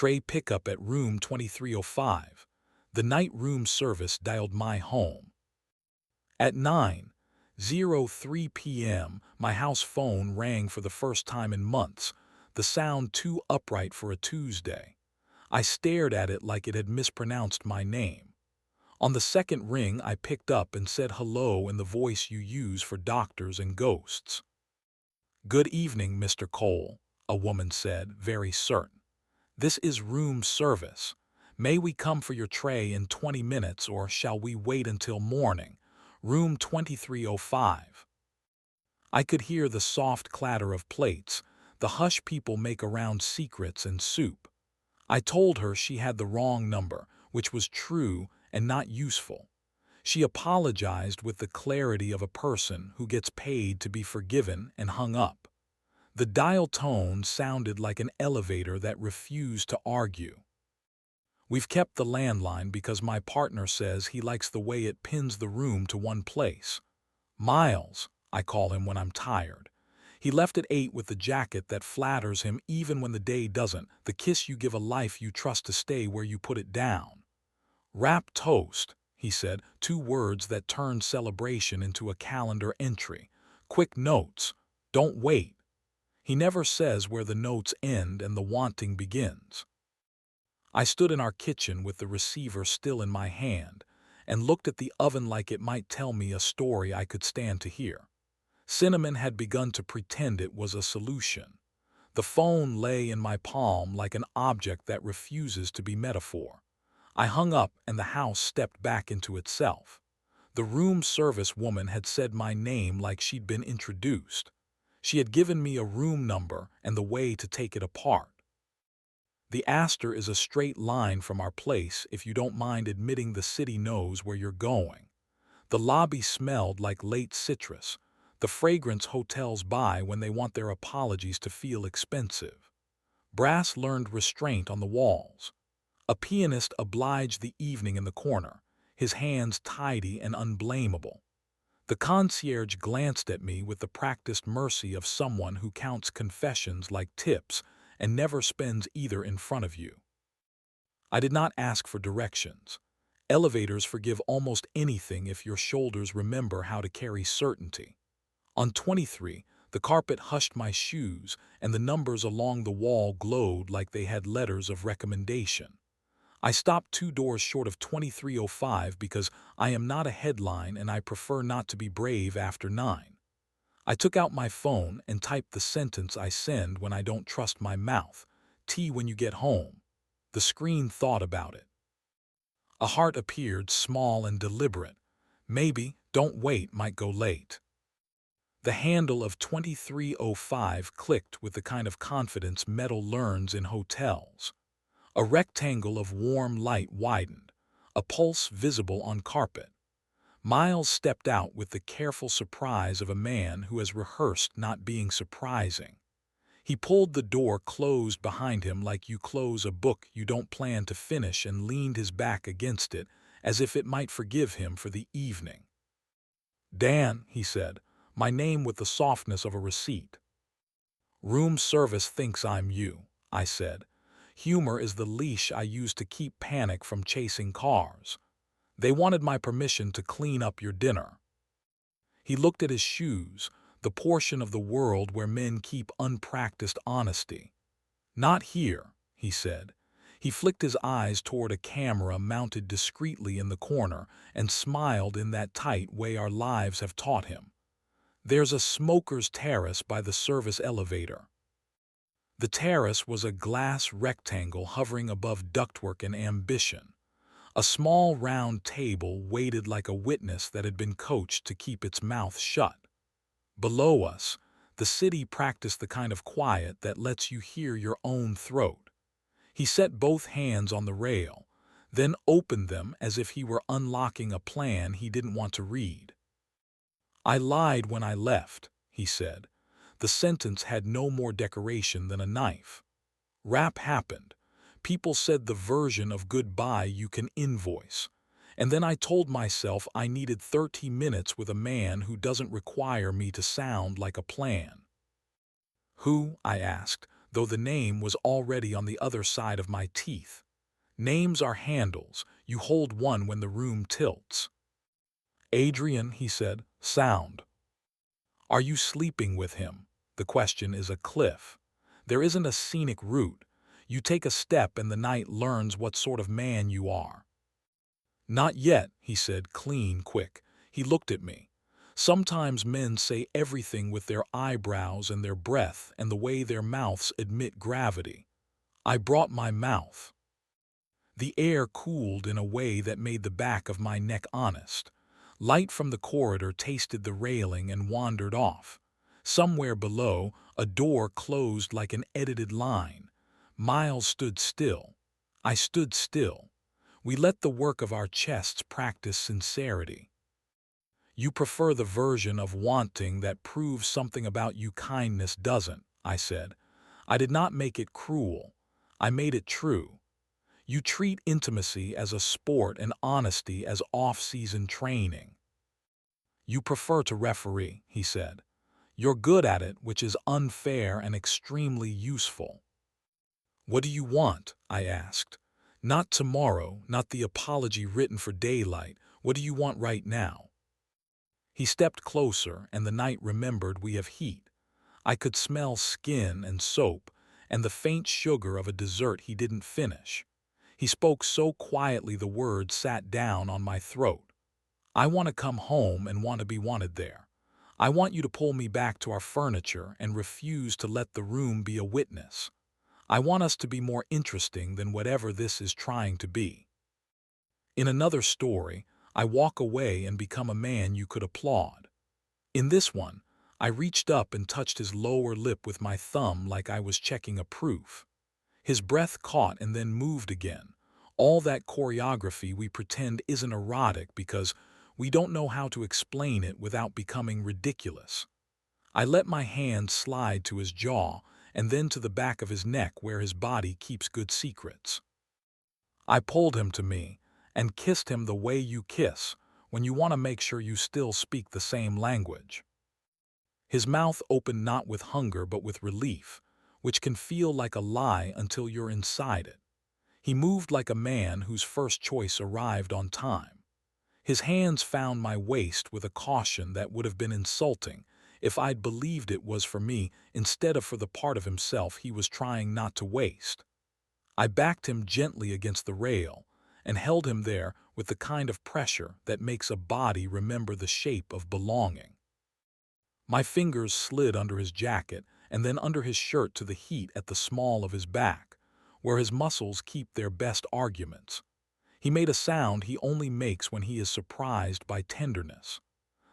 Tray pickup at room 2305. The night room service dialed my home. At 9:03 p.m., my house phone rang for the first time in months, the sound too upright for a Tuesday. I stared at it like it had mispronounced my name. On the second ring, I picked up and said hello in the voice you use for doctors and ghosts. "Good evening, Mr. Cole," a woman said, very certain. "This is room service. May we come for your tray in 20 minutes, or shall we wait until morning? Room 2305. I could hear the soft clatter of plates, the hush people make around secrets and soup. I told her she had the wrong number, which was true and not useful. She apologized with the clarity of a person who gets paid to be forgiven and hung up. The dial tone sounded like an elevator that refused to argue. "We've kept the landline because my partner says he likes the way it pins the room to one place. Miles, I call him when I'm tired. He left at 8 with the jacket that flatters him even when the day doesn't, the kiss you give a life you trust to stay where you put it down. Wrap toast," he said, 2 words that turned celebration into a calendar entry. "Quick notes. Don't wait." He never says where the notes end and the wanting begins. I stood in our kitchen with the receiver still in my hand and looked at the oven like it might tell me a story I could stand to hear. Cinnamon had begun to pretend it was a solution. The phone lay in my palm like an object that refuses to be metaphor. I hung up and the house stepped back into itself. The room service woman had said my name like she'd been introduced. She had given me a room number and the way to take it apart. "The Astor is a straight line from our place if you don't mind admitting the city knows where you're going." The lobby smelled like late citrus, the fragrance hotels buy when they want their apologies to feel expensive. Brass learned restraint on the walls. A pianist obliged the evening in the corner, his hands tidy and unblameable. The concierge glanced at me with the practiced mercy of someone who counts confessions like tips and never spends either in front of you. I did not ask for directions. Elevators forgive almost anything if your shoulders remember how to carry certainty. On 23, the carpet hushed my shoes and the numbers along the wall glowed like they had letters of recommendation. I stopped 2 doors short of 2305 because I am not a headline and I prefer not to be brave after 9. I took out my phone and typed the sentence I send when I don't trust my mouth. "Tea when you get home." The screen thought about it. A heart appeared, small and deliberate. Maybe "don't wait" might go late. The handle of 2305 clicked with the kind of confidence metal learns in hotels. A rectangle of warm light widened, a pulse visible on carpet. Miles stepped out with the careful surprise of a man who has rehearsed not being surprising. He pulled the door closed behind him like you close a book you don't plan to finish and leaned his back against it as if it might forgive him for the evening. "Dan," he said, my name with the softness of a receipt. "Room service thinks I'm you," I said. "Humor is the leash I use to keep panic from chasing cars. They wanted my permission to clean up your dinner." He looked at his shoes, the portion of the world where men keep unpracticed honesty. "Not here," he said. He flicked his eyes toward a camera mounted discreetly in the corner and smiled in that tight way our lives have taught him. "There's a smoker's terrace by the service elevator." The terrace was a glass rectangle hovering above ductwork and ambition. A small round table waited like a witness that had been coached to keep its mouth shut. Below us, the city practiced the kind of quiet that lets you hear your own throat. He set both hands on the rail, then opened them as if he were unlocking a plan he didn't want to read. "I lied when I left," he said. The sentence had no more decoration than a knife. Rap happened. People said the version of goodbye you can invoice. And then I told myself I needed 30 minutes with a man who doesn't require me to sound like a plan. "Who?" I asked, though the name was already on the other side of my teeth. Names are handles. You hold one when the room tilts. Adrian, he said, sound. Are you sleeping with him? The question is a cliff. There isn't a scenic route. You take a step and the night learns what sort of man you are. Not yet, he said, clean, quick. He looked at me. Sometimes men say everything with their eyebrows and their breath and the way their mouths admit gravity. I brought my mouth. The air cooled in a way that made the back of my neck honest. Light from the corridor tasted the railing and wandered off. Somewhere below, a door closed like an edited line. Miles stood still. I stood still. We let the work of our chests practice sincerity. You prefer the version of wanting that proves something about you kindness doesn't, I said. I did not make it cruel. I made it true. You treat intimacy as a sport and honesty as off-season training. You prefer to referee, he said. You're good at it, which is unfair and extremely useful. What do you want? I asked. Not tomorrow, not the apology written for daylight. What do you want right now? He stepped closer, and the night remembered we have heat. I could smell skin and soap, and the faint sugar of a dessert he didn't finish. He spoke so quietly the words sat down on my throat. I want to come home and want to be wanted there. I want you to pull me back to our furniture and refuse to let the room be a witness. I want us to be more interesting than whatever this is trying to be. In another story, I walk away and become a man you could applaud. In this one, I reached up and touched his lower lip with my thumb like I was checking a proof. His breath caught and then moved again. All that choreography we pretend isn't erotic because we don't know how to explain it without becoming ridiculous. I let my hand slide to his jaw and then to the back of his neck where his body keeps good secrets. I pulled him to me and kissed him the way you kiss when you want to make sure you still speak the same language. His mouth opened not with hunger but with relief, which can feel like a lie until you're inside it. He moved like a man whose first choice arrived on time. His hands found my waist with a caution that would have been insulting if I'd believed it was for me instead of for the part of himself he was trying not to waste. I backed him gently against the rail and held him there with the kind of pressure that makes a body remember the shape of belonging. My fingers slid under his jacket and then under his shirt to the heat at the small of his back, where his muscles keep their best arguments. He made a sound he only makes when he is surprised by tenderness.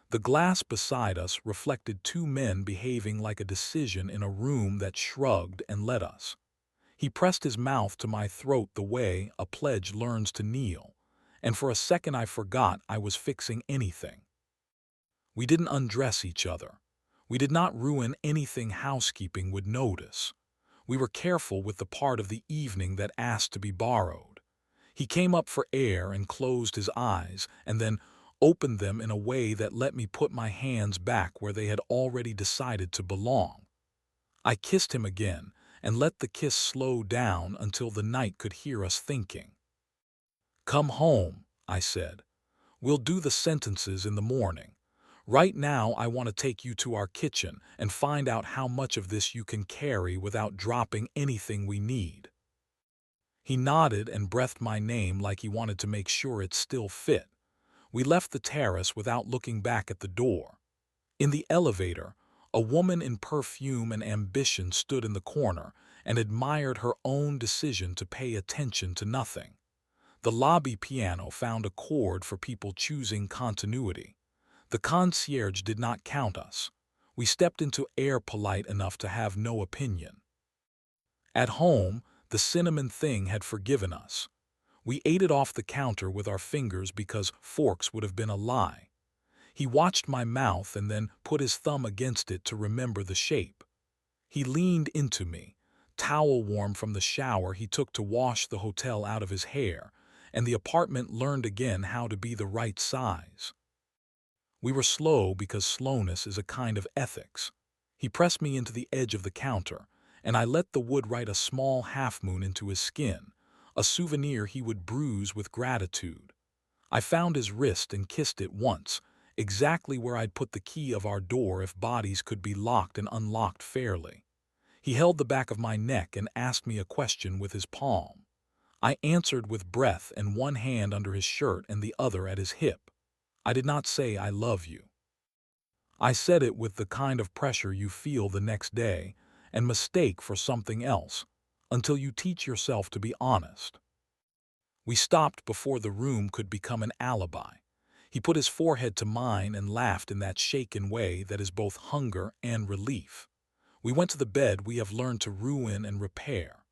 The glass beside us reflected two men behaving like a decision in a room that shrugged and let us. He pressed his mouth to my throat the way a pledge learns to kneel, and for a second I forgot I was fixing anything. We didn't undress each other. We did not ruin anything housekeeping would notice. We were careful with the part of the evening that asked to be borrowed. He came up for air and closed his eyes, and then opened them in a way that let me put my hands back where they had already decided to belong. I kissed him again, and let the kiss slow down until the night could hear us thinking. Come home, I said. We'll do the sentences in the morning. Right now I want to take you to our kitchen and find out how much of this you can carry without dropping anything we need. He nodded and breathed my name like he wanted to make sure it still fit. We left the terrace without looking back at the door. In the elevator, a woman in perfume and ambition stood in the corner and admired her own decision to pay attention to nothing. The lobby piano found a chord for people choosing continuity. The concierge did not count us. We stepped into air polite enough to have no opinion. At home, the cinnamon thing had forgiven us. We ate it off the counter with our fingers because forks would have been a lie. He watched my mouth and then put his thumb against it to remember the shape. He leaned into me, towel warm from the shower he took to wash the hotel out of his hair, and the apartment learned again how to be the right size. We were slow because slowness is a kind of ethics. He pressed me into the edge of the counter, and I let the wood write a small half-moon into his skin, a souvenir he would bruise with gratitude. I found his wrist and kissed it once, exactly where I'd put the key of our door if bodies could be locked and unlocked fairly. He held the back of my neck and asked me a question with his palm. I answered with breath and one hand under his shirt and the other at his hip. I did not say I love you. I said it with the kind of pressure you feel the next day and mistake for something else, until you teach yourself to be honest. We stopped before the room could become an alibi. He put his forehead to mine and laughed in that shaken way that is both hunger and relief. We went to the bed we have learned to ruin and repair.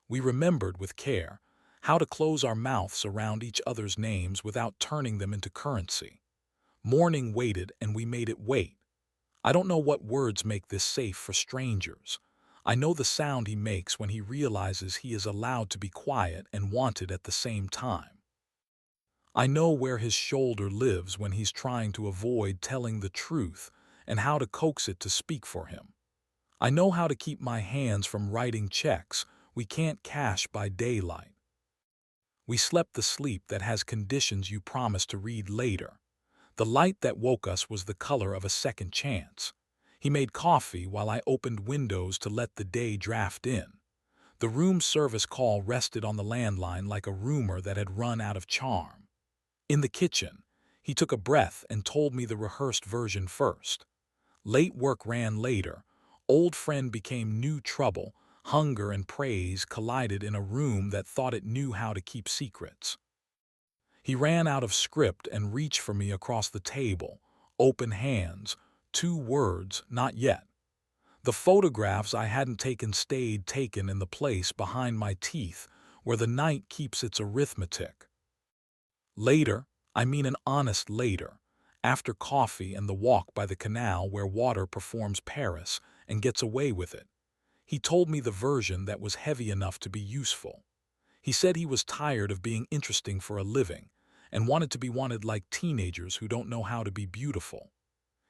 We remembered with care how to close our mouths around each other's names without turning them into currency. Morning waited and we made it wait. I don't know what words make this safe for strangers. I know the sound he makes when he realizes he is allowed to be quiet and wanted at the same time. I know where his shoulder lives when he's trying to avoid telling the truth and how to coax it to speak for him. I know how to keep my hands from writing checks we can't cash by daylight. We slept the sleep that has conditions you promise to read later. The light that woke us was the color of a second chance. He made coffee while I opened windows to let the day draft in. The room service call rested on the landline like a rumor that had run out of charm. In the kitchen, he took a breath and told me the rehearsed version first. Late work ran later. Old friend became new trouble. Hunger and praise collided in a room that thought it knew how to keep secrets. He ran out of script and reached for me across the table. Open hands. 2 words, not yet. The photographs I hadn't taken stayed taken in the place behind my teeth where the night keeps its arithmetic. Later, I mean an honest later, after coffee and the walk by the canal where water performs Paris and gets away with it. He told me the version that was heavy enough to be useful. He said he was tired of being interesting for a living and wanted to be wanted like teenagers who don't know how to be beautiful.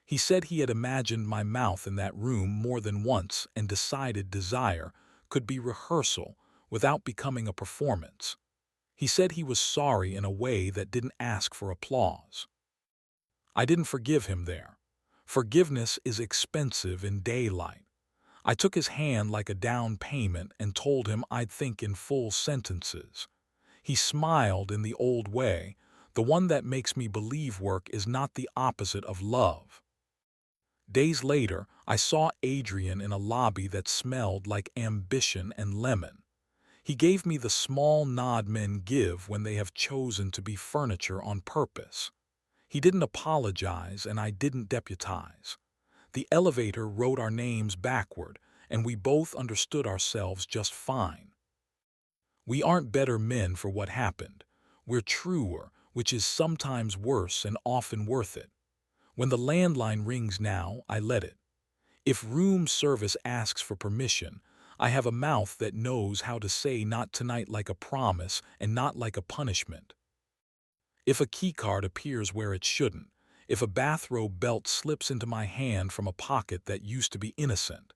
He said he had imagined my mouth in that room more than once and decided desire could be rehearsal without becoming a performance. He said he was sorry in a way that didn't ask for applause. I didn't forgive him there. Forgiveness is expensive in daylight. I took his hand like a down payment and told him I'd think in full sentences. He smiled in the old way, the one that makes me believe work is not the opposite of love. Days later, I saw Adrian in a lobby that smelled like ambition and lemon. He gave me the small nod men give when they have chosen to be furniture on purpose. He didn't apologize and I didn't deputize. The elevator wrote our names backward and we both understood ourselves just fine. We aren't better men for what happened. We're truer, which is sometimes worse and often worth it. When the landline rings now, I let it. If room service asks for permission, I have a mouth that knows how to say not tonight like a promise and not like a punishment. If a keycard appears where it shouldn't, if a bathrobe belt slips into my hand from a pocket that used to be innocent,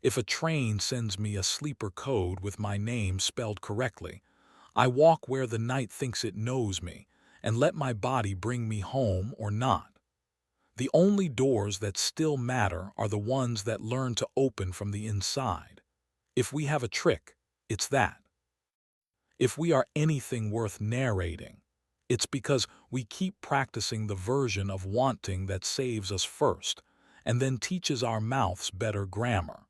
if a train sends me a sleeper code with my name spelled correctly, I walk where the night thinks it knows me and let my body bring me home or not. The only doors that still matter are the ones that learn to open from the inside. If we have a trick, it's that. If we are anything worth narrating, it's because we keep practicing the version of wanting that saves us first and then teaches our mouths better grammar.